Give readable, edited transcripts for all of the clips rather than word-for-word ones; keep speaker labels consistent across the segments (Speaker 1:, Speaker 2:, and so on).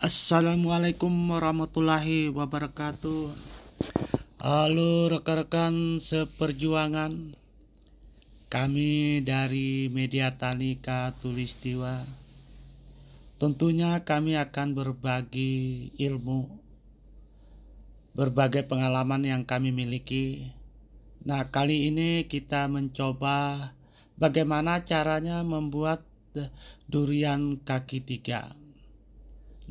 Speaker 1: Assalamualaikum warahmatullahi wabarakatuh. Halo rekan-rekan seperjuangan, kami dari Media Tanika Tulistiwa. Tentunya kami akan berbagi ilmu, berbagai pengalaman yang kami miliki. Nah, kali ini kita mencoba bagaimana caranya membuat durian kaki tiga.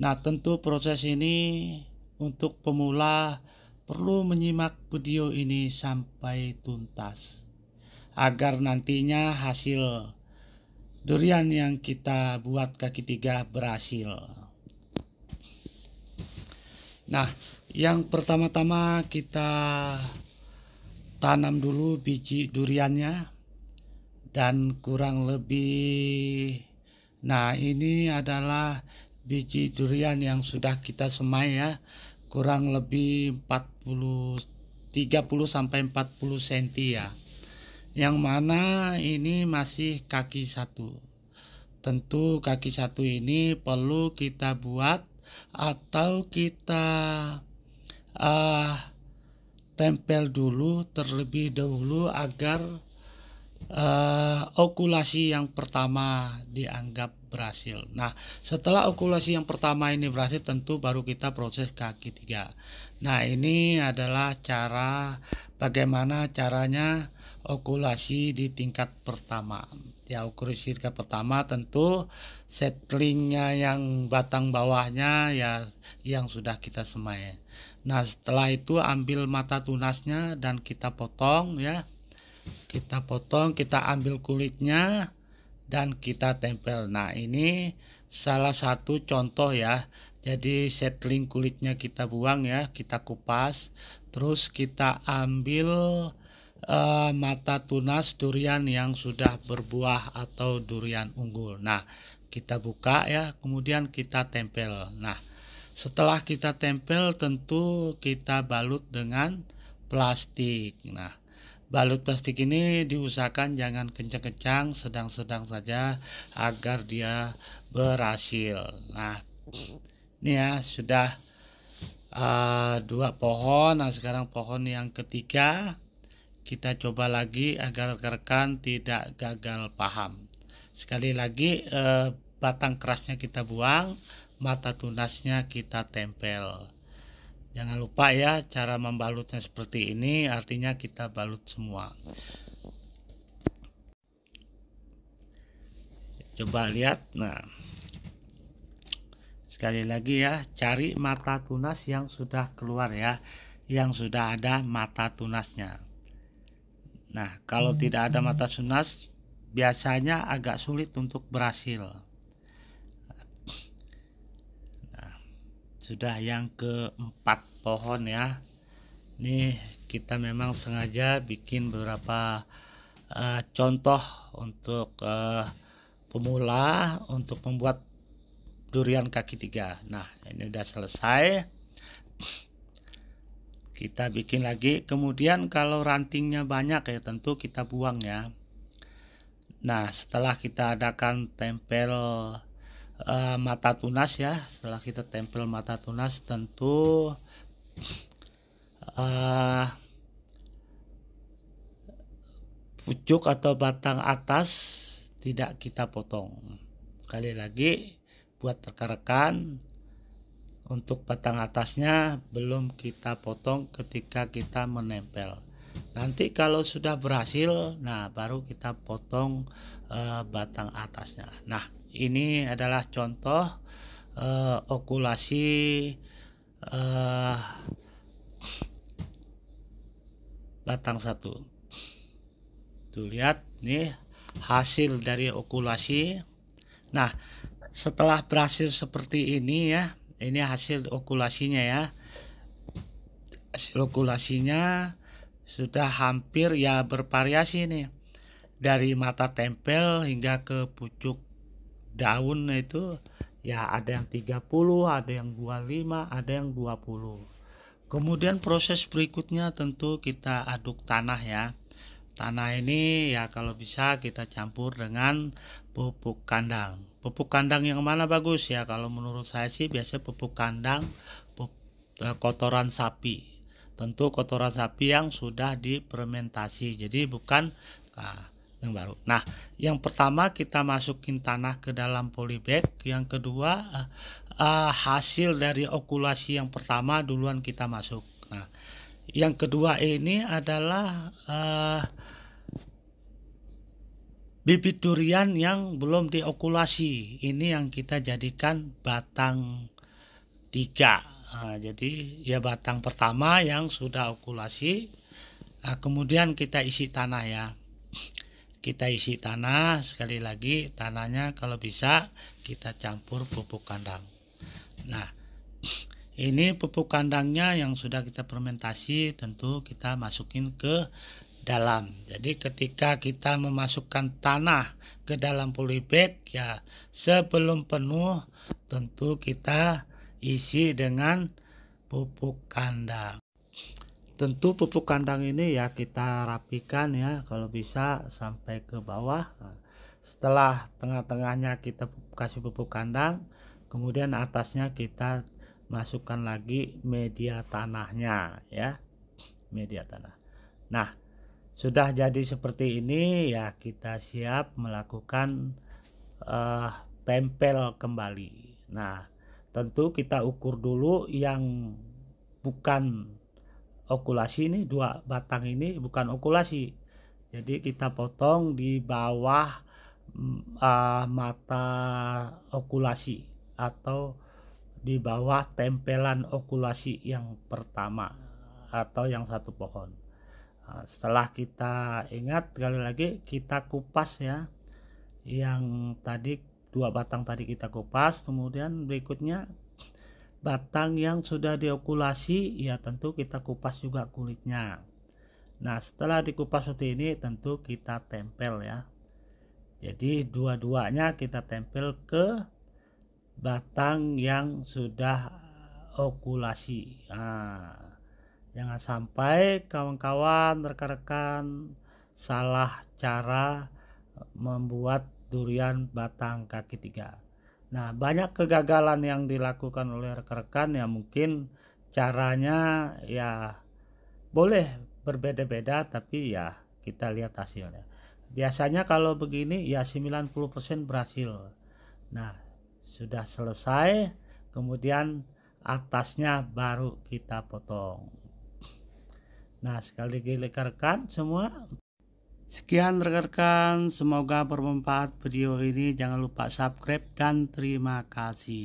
Speaker 1: Nah, tentu proses ini untuk pemula perlu menyimak video ini sampai tuntas agar nantinya hasil durian yang kita buat kaki tiga berhasil. Nah, yang pertama-tama kita tanam dulu biji duriannya dan kurang lebih, nah ini adalah biji durian yang sudah kita semai ya, kurang lebih 30 sampai 40 cm ya. Yang mana ini masih kaki satu. Tentu kaki satu ini perlu kita buat atau kita tempel dulu terlebih dahulu agar okulasi yang pertama dianggap berhasil. Nah, setelah okulasi yang pertama ini berhasil, tentu baru kita proses kaki tiga. Nah, ini adalah cara bagaimana caranya okulasi di tingkat pertama. Ya, okulasi tingkat pertama tentu setlingnya yang batang bawahnya ya yang sudah kita semai. Nah, setelah itu ambil mata tunasnya dan kita potong ya. Kita potong, kita ambil kulitnya dan kita tempel. Nah, ini salah satu contoh ya. Jadi settling kulitnya kita buang ya, kita kupas, terus kita ambil mata tunas durian yang sudah berbuah atau durian unggul. Nah, kita buka ya, kemudian kita tempel. Nah, setelah kita tempel tentu kita balut dengan plastik. Nah, balut plastik ini diusahakan jangan kencang-kencang, sedang-sedang saja agar dia berhasil. Nah, ini ya sudah dua pohon. Nah, sekarang pohon yang ketiga kita coba lagi agar rekan tidak gagal paham. Sekali lagi batang kerasnya kita buang, mata tunasnya kita tempel. Jangan lupa ya, cara membalutnya seperti ini, artinya kita balut semua. Coba lihat. Nah, sekali lagi ya, cari mata tunas yang sudah keluar ya, yang sudah ada mata tunasnya. Nah, kalau tidak ada mata tunas biasanya agak sulit untuk berhasil. Nah, sudah yang keempat pohon ya. Ini kita memang sengaja bikin beberapa contoh untuk pemula untuk membuat durian kaki tiga. Nah, ini udah selesai. Kita bikin lagi. Kemudian kalau rantingnya banyak ya tentu kita buang ya. Nah, setelah kita adakan tempel mata tunas ya, setelah kita tempel mata tunas tentu pucuk atau batang atas tidak kita potong. Sekali lagi buat rekan-rekan, untuk batang atasnya belum kita potong ketika kita menempel. Nanti kalau sudah berhasil, nah baru kita potong batang atasnya. Nah, ini adalah contoh okulasi batang satu. Tuh lihat nih hasil dari okulasi. Nah, setelah berhasil seperti ini ya, ini hasil okulasinya ya. Hasil okulasinya sudah hampir ya bervariasi nih. Dari mata tempel hingga ke pucuk daun itu ya ada yang 30, ada yang 25, ada yang 20. Kemudian proses berikutnya tentu kita aduk tanah ya. Tanah ini ya kalau bisa kita campur dengan pupuk kandang. pupuk kandang yang mana bagus ya? Kalau menurut saya sih biasanya pupuk kandang kotoran sapi. Tentu kotoran sapi yang sudah difermentasi. Jadi bukan yang baru. Nah, yang pertama kita masukin tanah ke dalam polybag. Yang kedua hasil dari okulasi yang pertama duluan kita masuk. Nah, yang kedua ini adalah bibit durian yang belum diokulasi. Ini yang kita jadikan batang 3. Nah, jadi ya batang pertama yang sudah okulasi. Nah, kemudian kita isi tanah ya. Kita isi tanah, sekali lagi tanahnya kalau bisa kita campur pupuk kandang. Nah, ini pupuk kandangnya yang sudah kita fermentasi tentu kita masukin ke dalam. Jadi ketika kita memasukkan tanah ke dalam polybag ya, sebelum penuh tentu kita isi dengan pupuk kandang. Tentu pupuk kandang ini ya kita rapikan ya, kalau bisa sampai ke bawah. Setelah tengah-tengahnya kita kasih pupuk kandang, kemudian atasnya kita masukkan lagi media tanahnya ya, media tanah. Nah, sudah jadi seperti ini ya, kita siap melakukan tempel kembali. Nah, tentu kita ukur dulu yang bukan okulasi, ini 2 batang ini bukan okulasi. Jadi kita potong di bawah mata okulasi atau di bawah tempelan okulasi yang pertama atau yang satu pohon. Setelah kita ingat, sekali lagi kita kupas ya, yang tadi 2 batang tadi kita kupas, kemudian berikutnya batang yang sudah diokulasi ya tentu kita kupas juga kulitnya. Nah, setelah dikupas seperti ini tentu kita tempel ya. Jadi dua-duanya kita tempel ke batang yang sudah okulasi. Nah, jangan sampai kawan-kawan, rekan-rekan salah cara membuat durian batang kaki 3. Nah, banyak kegagalan yang dilakukan oleh rekan-rekan ya, mungkin caranya ya boleh berbeda-beda, tapi ya kita lihat hasilnya. Biasanya kalau begini ya 90% berhasil. Nah, sudah selesai, kemudian atasnya baru kita potong. Nah, sekali lagi rekan-rekan semua, sekian rekan-rekan, semoga bermanfaat video ini. Jangan lupa subscribe dan terima kasih.